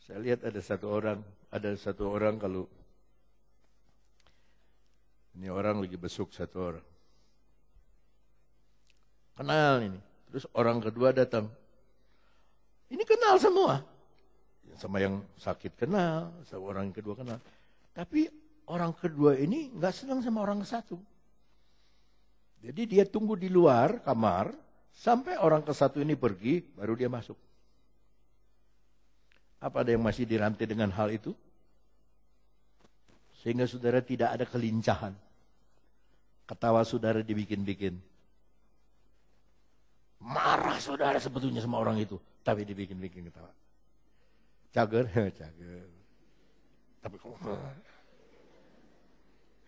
Saya lihat ada satu orang kalau ini orang lagi besuk satu orang. Kenal ini. Terus orang kedua datang. Ini kenal semua. Sama yang sakit kenal, sama orang yang kedua kenal. Tapi orang kedua ini nggak senang sama orang ke satu. Jadi dia tunggu di luar kamar sampai orang ke satu ini pergi, baru dia masuk. Apa ada yang masih dirantai dengan hal itu? Sehingga saudara tidak ada kelincahan. Ketawa saudara dibikin-bikin. Marah saudara sebetulnya sama orang itu, tapi dibikin-bikin ketawa. Cager, cager. Tapi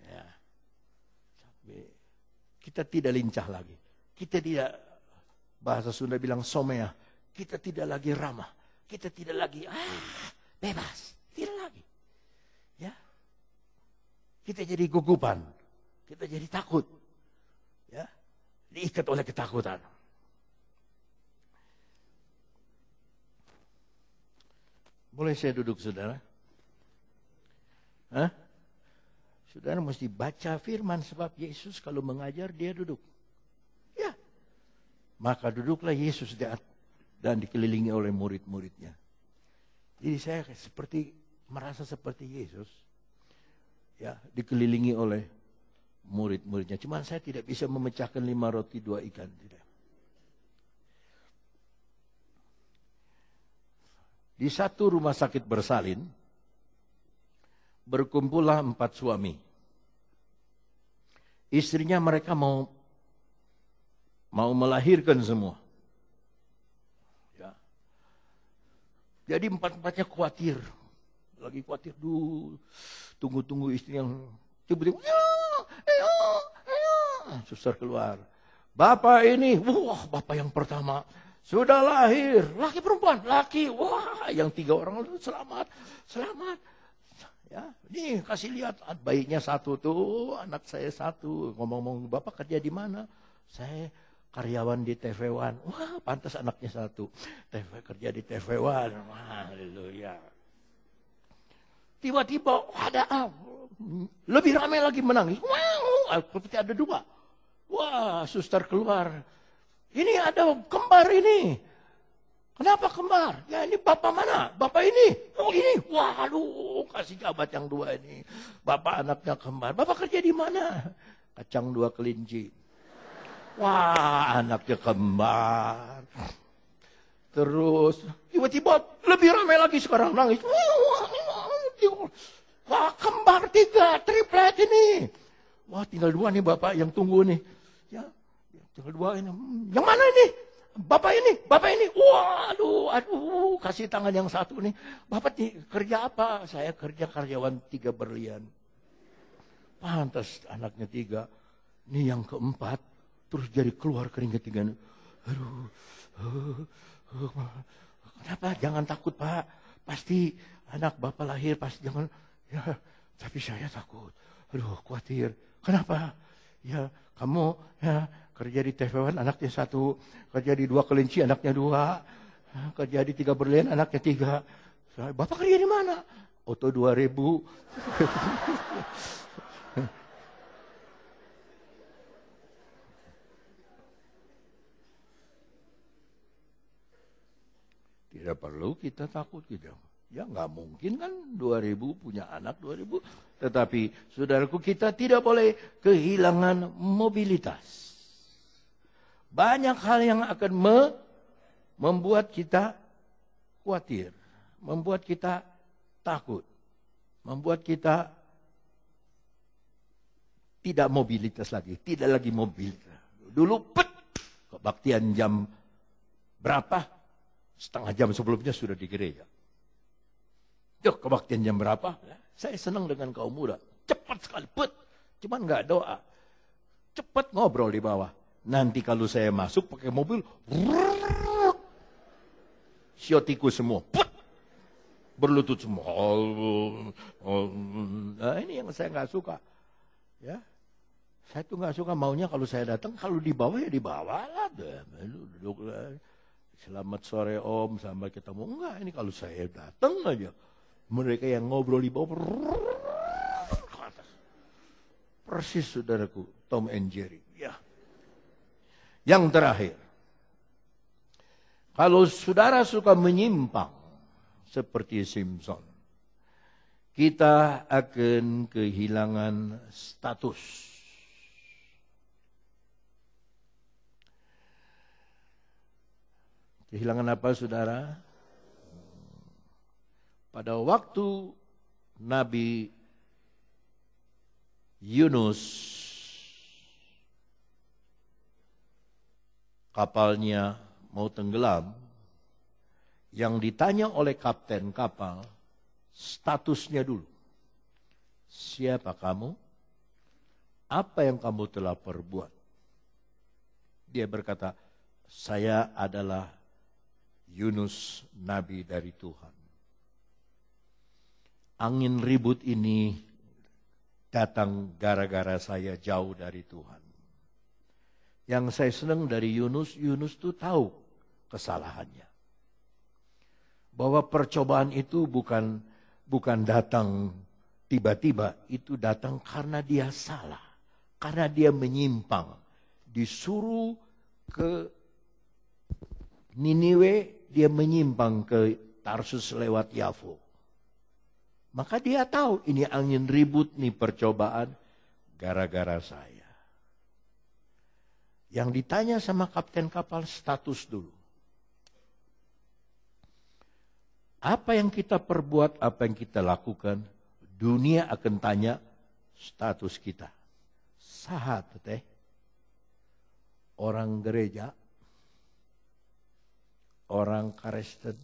ya. Kita tidak lincah lagi. Kita tidak, bahasa Sunda bilang somea. Kita tidak lagi ramah. Kita tidak lagi bebas. Tidak lagi. Ya. Kita jadi gugupan. Kita jadi takut. Ya. Diikat oleh ketakutan. Boleh saya duduk, saudara? Hah? Saudara mesti baca firman sebab Yesus kalau mengajar dia duduk. Ya. Maka duduklah Yesus dan dikelilingi oleh murid-muridnya. Jadi saya merasa seperti Yesus. Ya, dikelilingi oleh murid-muridnya. Cuma saya tidak bisa memecahkan 5 roti 2 ikan. Tidak. Di satu rumah sakit bersalin, berkumpullah 4 suami. Istrinya mereka mau melahirkan semua. Ya. Jadi 4-4-nya khawatir. Lagi khawatir dulu. Tunggu-tunggu istri yang tiba-tiba. Suster keluar. Bapak ini, bapak yang pertama. Sudah lahir, laki perempuan, laki, yang 3 orang itu selamat. Ya, nih kasih lihat bayinya 1 tuh, anak saya 1. Ngomong-ngomong, bapak kerja di mana? Saya karyawan di TV One. Wah, pantas anaknya 1. Kerja di TV One. Haleluya. Tiba-tiba ada lebih ramai lagi menangis. Seperti ada 2. Wah, suster keluar. Ini ada kembar ini. Kenapa kembar? Ya ini bapak mana? Bapak ini. Oh ini. Waduh, kasih jabat yang 2 ini. Bapak anaknya kembar. Bapak kerja di mana? Kacang 2 kelinci. Wah, anaknya kembar. Terus tiba-tiba lebih ramai lagi sekarang nangis. Wah, kembar 3, triplet ini. Wah, tinggal 2 nih bapak yang tunggu nih. Ya. Tinggal 2 ini. Yang mana ini? Bapak ini. Aduh, kasih tangan yang 1 nih. Bapak nih, kerja apa? Saya kerja karyawan 3 berlian. Pantas anaknya 3. Ini yang keempat. Terus jadi keluar keringet-keringet. Aduh. Kenapa? Jangan takut, Pak. Pasti anak bapak lahir. Pasti jangan. Ya, tapi saya takut. Aduh, khawatir. Kenapa? Ya, kamu kerja di TV One, anaknya 1, kerja di 2 kelinci, anaknya 2, kerja di 3 berlian, anaknya 3. Bapak kerja di mana? Oto 2000. Tidak perlu kita takut gitu. Ya nggak mungkin kan 2000 punya anak 2000. Tetapi saudaraku, kita tidak boleh kehilangan mobilitas. Banyak hal yang akan membuat kita khawatir, membuat kita takut, membuat kita tidak mobilitas lagi, tidak lagi mobilitas. Dulu kebaktian jam berapa? Setengah jam sebelumnya sudah di gereja. Kebaktian jam berapa? Saya senang dengan kaum muda. Cepat sekali, cuman nggak doa. Cepat ngobrol di bawah. Nanti kalau saya masuk pakai mobil, siotiku semua, berlutut semua. Nah, ini yang saya nggak suka. Ya, saya tuh nggak suka, maunya kalau saya datang, kalau di bawah ya di bawah lah, duduk lah. Selamat sore Om, sampai ketemu. Enggak, ini kalau saya datang aja. Mereka yang ngobrol di bawah. Ke atas. Persis saudaraku, Tom and Jerry. Ya. Yang terakhir. Kalau saudara suka menyimpang seperti Simpson, kita akan kehilangan status. Kehilangan apa saudara? Pada waktu Nabi Yunus kapalnya mau tenggelam, yang ditanya oleh kapten kapal, statusnya dulu. Siapa kamu? Apa yang kamu telah perbuat? Dia berkata, saya adalah Yunus, nabi dari Tuhan. Angin ribut ini datang gara-gara saya jauh dari Tuhan. Yang saya senang dari Yunus itu tahu kesalahannya. Bahwa percobaan itu bukan datang tiba-tiba, itu datang karena dia salah. Karena dia menyimpang. Disuruh ke Niniwe, dia menyimpang ke Tarsus lewat Yafo. Maka dia tahu ini angin ribut nih percobaan gara-gara saya. Yang ditanya sama kapten kapal status dulu. Apa yang kita perbuat, apa yang kita lakukan, dunia akan tanya status kita. Sahat teh, orang gereja, orang Kristen,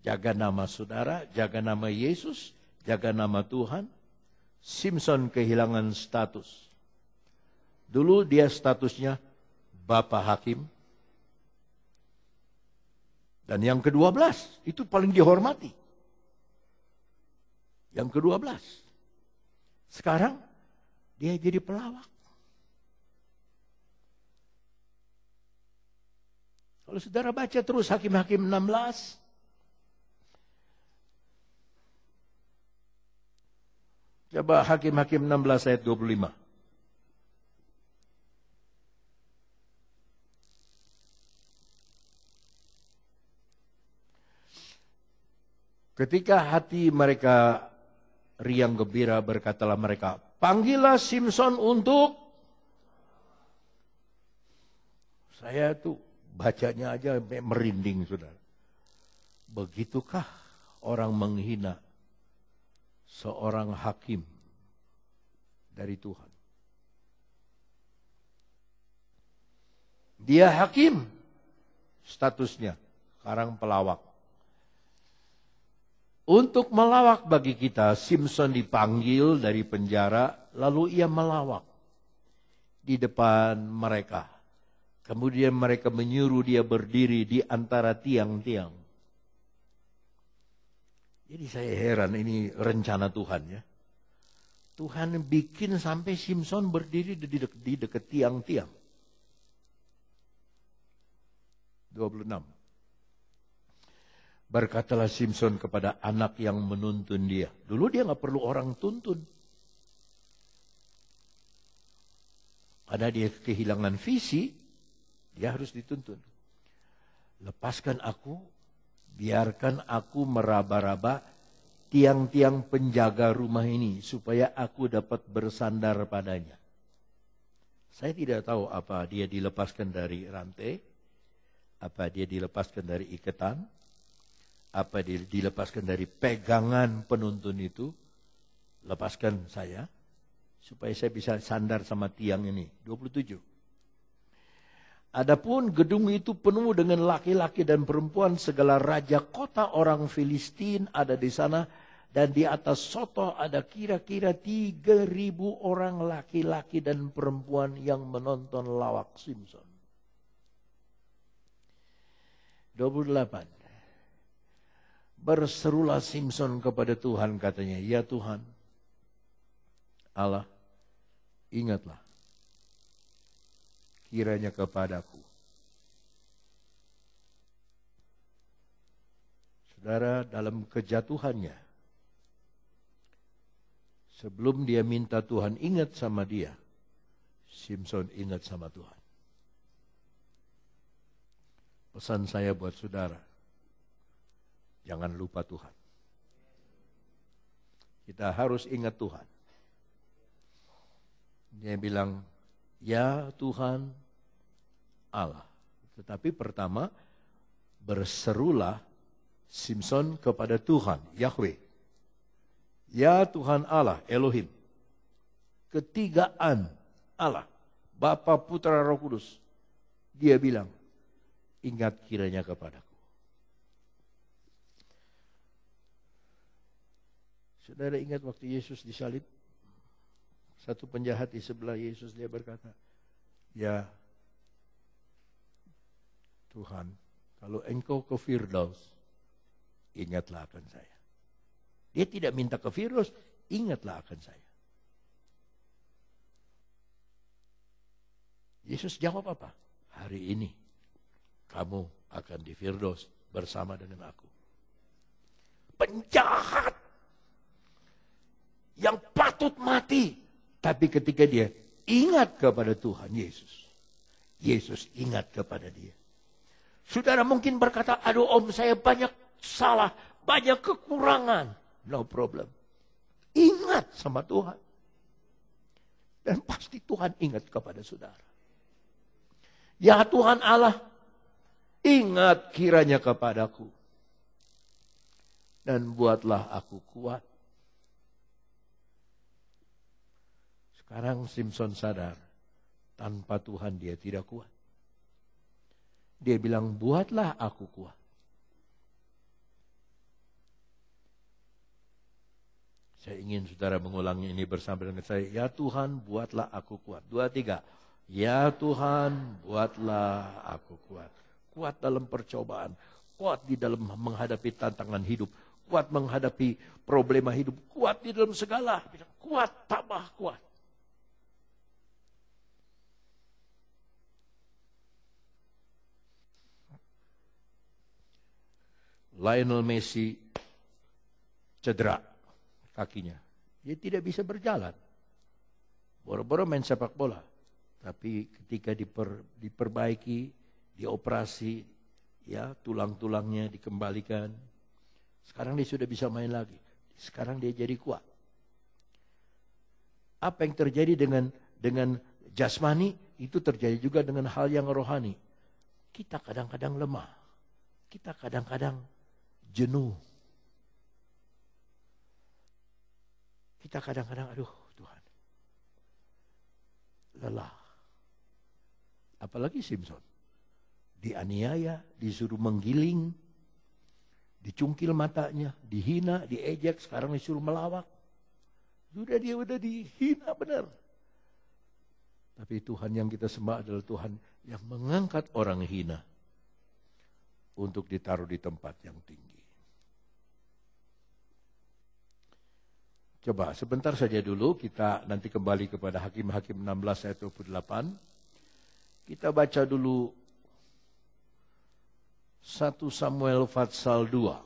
jaga nama saudara, jaga nama Yesus, jaga nama Tuhan. Simpson kehilangan status. Dulu dia statusnya Bapak Hakim. Dan yang ke-12, itu paling dihormati. Yang ke-12. Sekarang dia jadi pelawak. Kalau saudara baca terus Hakim-Hakim 16. Coba Hakim-Hakim 16 ayat 25. Ketika hati mereka riang gembira, berkatalah mereka, panggillah Simpson untuk... Saya tuh bacanya aja merinding, saudara. Begitukah orang menghina seorang hakim dari Tuhan? Dia hakim, statusnya sekarang pelawak. Untuk melawak bagi kita, Simpson dipanggil dari penjara, lalu ia melawak di depan mereka. Kemudian mereka menyuruh dia berdiri di antara tiang-tiang. Jadi saya heran, ini rencana Tuhan ya. Tuhan bikin sampai Simpson berdiri di dekat tiang-tiang. 26. Berkatalah Simpson kepada anak yang menuntun dia. Dulu dia nggak perlu orang tuntun. Karena dia kehilangan visi, dia harus dituntun. Lepaskan aku, biarkan aku meraba-raba tiang-tiang penjaga rumah ini, supaya aku dapat bersandar padanya. Saya tidak tahu apa dia dilepaskan dari rantai, apa dia dilepaskan dari ikatan, apa dilepaskan dari pegangan penuntun itu. Lepaskan saya, supaya saya bisa sandar sama tiang ini. 27. Adapun gedung itu penuh dengan laki-laki dan perempuan, segala raja kota orang Filistin ada di sana, dan di atas soto ada kira-kira 3.000 orang laki-laki dan perempuan yang menonton lawak Simpson. 28. Berserulah Simpson kepada Tuhan, katanya, ya Tuhan Allah, ingatlah kiranya kepadaku. Saudara, dalam kejatuhannya, sebelum dia minta Tuhan ingat sama dia, Simson ingat sama Tuhan. Pesan saya buat saudara, jangan lupa Tuhan. Kita harus ingat Tuhan. Dia bilang, ya Tuhan Allah. Tetapi pertama, berserulah Simson kepada Tuhan, Yahweh. Ya Tuhan Allah, Elohim. Ketigaan Allah, Bapa, Putra, Roh Kudus. Dia bilang, ingat kiranya kepadaku. Saudara ingat waktu Yesus disalib? Satu penjahat di sebelah Yesus, dia berkata, ya Tuhan, kalau engkau ke Firdaus, ingatlah akan saya. Dia tidak minta ke Firdaus, ingatlah akan saya. Yesus jawab apa? Hari ini kamu akan di Firdaus bersama dengan aku. Penjahat yang patut mati. Tapi ketika dia ingat kepada Tuhan Yesus, Yesus ingat kepada dia. Saudara mungkin berkata, aduh om saya banyak salah, banyak kekurangan. No problem. Ingat sama Tuhan. Dan pasti Tuhan ingat kepada saudara. Ya Tuhan Allah, ingat kiranya kepadaku. Dan buatlah aku kuat. Sekarang Simson sadar, tanpa Tuhan dia tidak kuat. Dia bilang, buatlah aku kuat. Saya ingin saudara mengulangi ini bersama dengan saya. Ya Tuhan, buatlah aku kuat. 2, 3. Ya Tuhan, buatlah aku kuat. Kuat dalam percobaan. Kuat di dalam menghadapi tantangan hidup. Kuat menghadapi problema hidup. Kuat di dalam segala. Kuat, tambah kuat. Lionel Messi cedera kakinya. Dia tidak bisa berjalan. Boro-boro main sepak bola. Tapi ketika diperbaiki, dioperasi, ya tulang-tulangnya dikembalikan. Sekarang dia sudah bisa main lagi. Sekarang dia jadi kuat. Apa yang terjadi dengan jasmani, itu terjadi juga dengan hal yang rohani. Kita kadang-kadang lemah. Kita kadang-kadang jenuh. Kita kadang-kadang, aduh Tuhan, lelah. Apalagi Simson. Dianiaya, disuruh menggiling, dicungkil matanya, dihina, diejek, sekarang disuruh melawak. Dia udah dihina benar. Tapi Tuhan yang kita sembah adalah Tuhan yang mengangkat orang hina untuk ditaruh di tempat yang tinggi. Coba sebentar saja dulu, kita nanti kembali kepada Hakim-Hakim 16 ayat 28. Kita baca dulu 1 Samuel pasal 2.